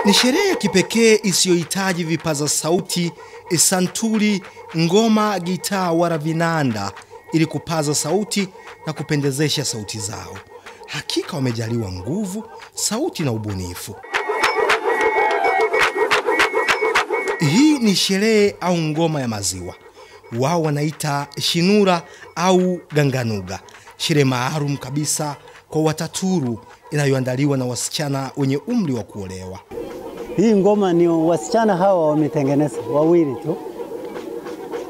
Ni sherehe ya kipekee isiyohitaji vipaza sauti, santuri, ngoma, gitaa wala vinanda ili kupaza sauti na kupendezesha sauti zao. Hakika wamejaliwa nguvu, sauti na ubunifu. Hii ni sherehe au ngoma ya maziwa. Wao wanaita shinura au ganganuga. Sherehe maalum kabisa kwa Wataturu inayoandaliwa na wasichana wenye umri wa kuolewa. Hii ngoma ni wasichana hawa wametengeneza wawili tu.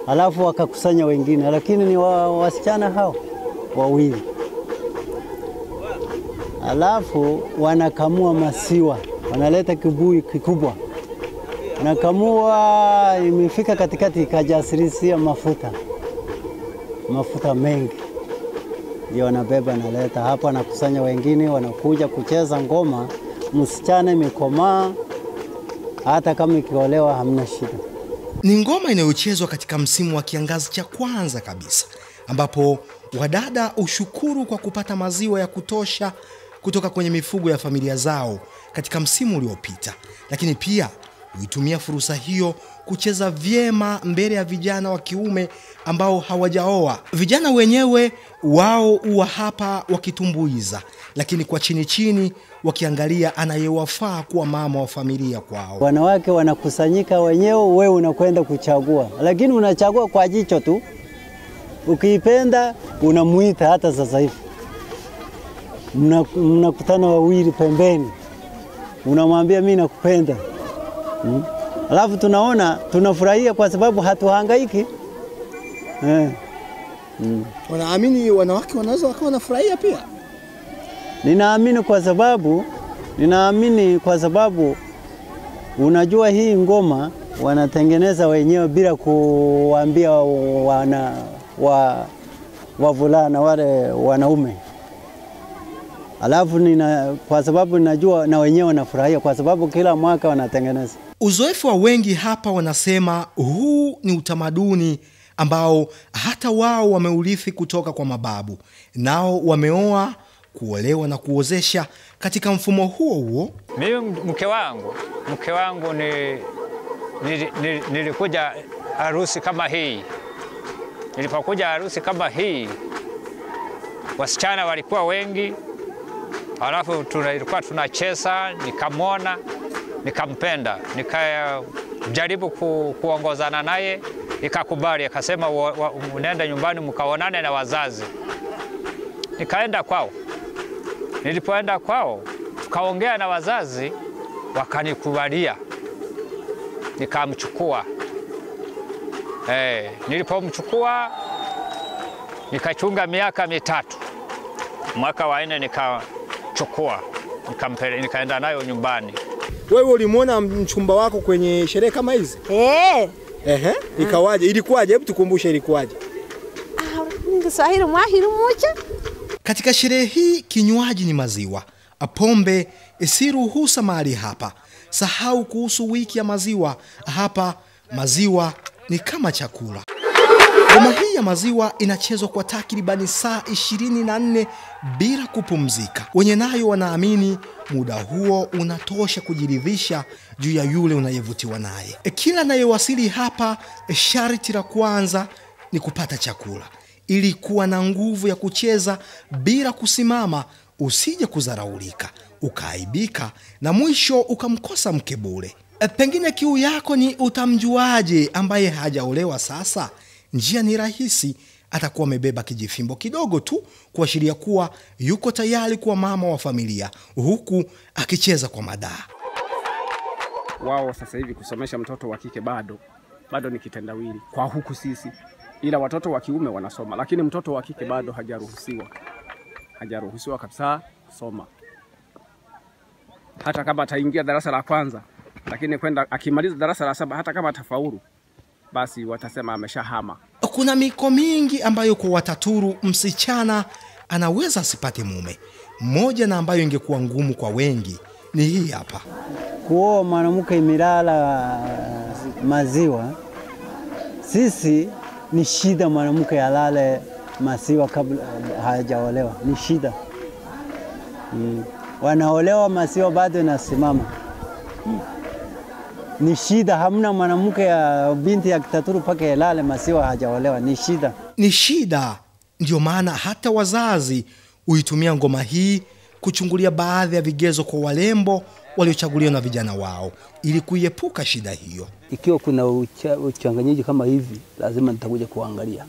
Alafu wakakusanya wengine, lakini ni wasichana hawa wawili. Alafu wanakamua maziwa, wanaleta kibuyu kikubwa. Wanakamua, imefika katikati ikajasirisia mafuta mengi. Ndio wanabeba naleta hapa, wanakusanya wengine, wanakuja kucheza ngoma. Msichana imekomaa, hata kama ikiolewa hamna shida. Ni ngoma inayochezwa katika msimu wa kiangazi cha kwanza kabisa, ambapo wadada ushukuru kwa kupata maziwa ya kutosha kutoka kwenye mifugo ya familia zao katika msimu uliopita, lakini pia huitumia fursa hiyo kucheza vyema mbele ya vijana wa kiume ambao hawajaoa. Vijana wenyewe wao huwa hapa wakitumbuiza, lakini kwa chini chini wakiangalia anayewafaa kuwa mama wa familia kwao. Wanawake wanakusanyika wenyewe, wewe unakwenda kuchagua, lakini unachagua kwa jicho tu. Ukiipenda unamuita. Hata sasa hivi mnakutana wawili pembeni, unamwambia mimi nakupenda. Alafu tunafurahia kwa sababu hatuhangaiki. Wanaamini wanawake wanaweza wakawa wanafurahia pia. Ninaamini kwa sababu unajua hii ngoma wanatengeneza wenyewe bila kuambia wavulana wale wanaume. Alafu kwa sababu ninajua na wenyewe wanafurahia kwa sababu kila mwaka wanatengeneza. Uzoefu wa wengi hapa wanasema huu ni utamaduni ambao hata wao wameurithi kutoka kwa mababu. Nao wameoa, kuolewa na kuozesha katika mfumo huo huo. Mimi mke wangu nilikuja harusi kama hii. Nilipokuja harusi kama hii, wasichana walikuwa wengi. Alafu tulikuwa tunacheza, nikamwona, nikampenda, nikajaribu kuongozana naye, ikakubali, akasema unaenda nyumbani mkaonane na wazazi. Nikaenda kwao. Nilipoenda kwao, tukaongea na wazazi, wakanikubalia. Nikamchukua. Nilipomchukua nikachunga miaka 3. Mwaka wa 4 nikachukua, nikaenda nayo nyumbani. Wewe ulimuona mchumba wako kwenye sherehe kama hizi? Ikawaje? Ilikuwaje? Hebu tukumbushe ilikuwaje. Kiswahili mwahiru mucha. Katika sherehe hii kinywaji ni maziwa. Pombe si ruhusa mahali hapa. Sahau kuhusu wiki ya maziwa. Hapa maziwa ni kama chakula. Ngoma hii ya maziwa inachezwa kwa takribani saa 24 bila kupumzika. Wenye nayo wanaamini muda huo unatosha kujiridhisha juu ya yule unayevutiwa naye. Kila anayewasili hapa, sharti la kwanza ni kupata chakula ili kuwa na nguvu ya kucheza bila kusimama, usije kudharaulika, ukaaibika na mwisho ukamkosa mke bure. Pengine kiu yako ni utamjuaje ambaye hajaolewa sasa? Njia ni rahisi, atakuwa amebeba kijifimbo kidogo tu kuashiria kuwa yuko tayari kuwa mama wa familia, huku akicheza kwa madaa. Wao sasa hivi kusomesha mtoto wa kike bado ni kitendawili kwa huku sisi, ila watoto wa kiume wanasoma, lakini mtoto wa kike bado hajaruhusiwa kabisa kusoma. Hata kama ataingia darasa la kwanza, lakini akimaliza darasa la 7, hata kama atafaulu, basi watasema ameshahama. Kuna miko mingi ambayo kwa Wataturu msichana anaweza asipate mume. Moja na ambayo ingekuwa ngumu kwa wengi ni hii hapa. Kuoa mwanamke imelala maziwa, sisi ni shida. Mwanamke alale maziwa kabla hajaolewa ni shida. Wanaolewa maziwa bado inasimama. Ni shida, hamna mwanamke ya binti ya Kitaturu paka elale maziwa hajaolewa, ni shida. Ni shida, ndio maana hata wazazi huitumia ngoma hii kuchungulia baadhi ya vigezo kwa walembo waliochaguliwa na vijana wao ili kuiepuka shida hiyo. Ikiwa kuna uchanganyaji kama hivi, lazima nitakuja kuangalia.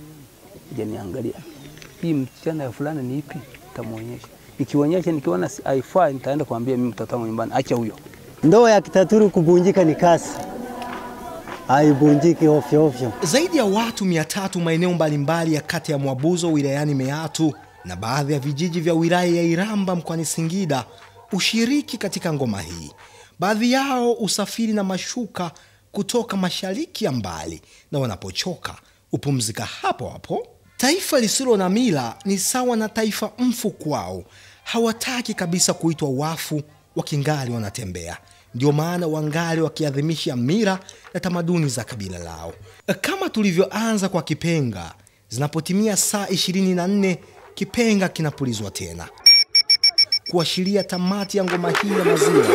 Je, niangalia hii msichana ya fulani ni ipi, nitamuonyesha. Nikionyesha nikiona haifai, nitaenda kuambia mimi mtoto wangu nyumbani, acha huyo. Ndoa ya Kitaturu kubunjika ni kasi, haibunjiki ovyo ovyo. Zaidi ya watu 300 maeneo mbalimbali ya kata ya Mwabuzo wilayani Meatu na baadhi ya vijiji vya wilaya ya Iramba mkoani Singida ushiriki katika ngoma hii. Baadhi yao usafiri na mashuka kutoka mashariki ya mbali, na wanapochoka upumzika hapo hapo. Taifa lisilo na mila ni sawa na taifa mfu kwao. Hawataki kabisa kuitwa wafu wakingali wanatembea. Ndio maana wangali wakiadhimisha mila na tamaduni za kabila lao. Kama tulivyoanza kwa kipenga, zinapotimia saa 24 kipenga kinapulizwa tena kuashiria tamati ya ngoma hii ya maziwa.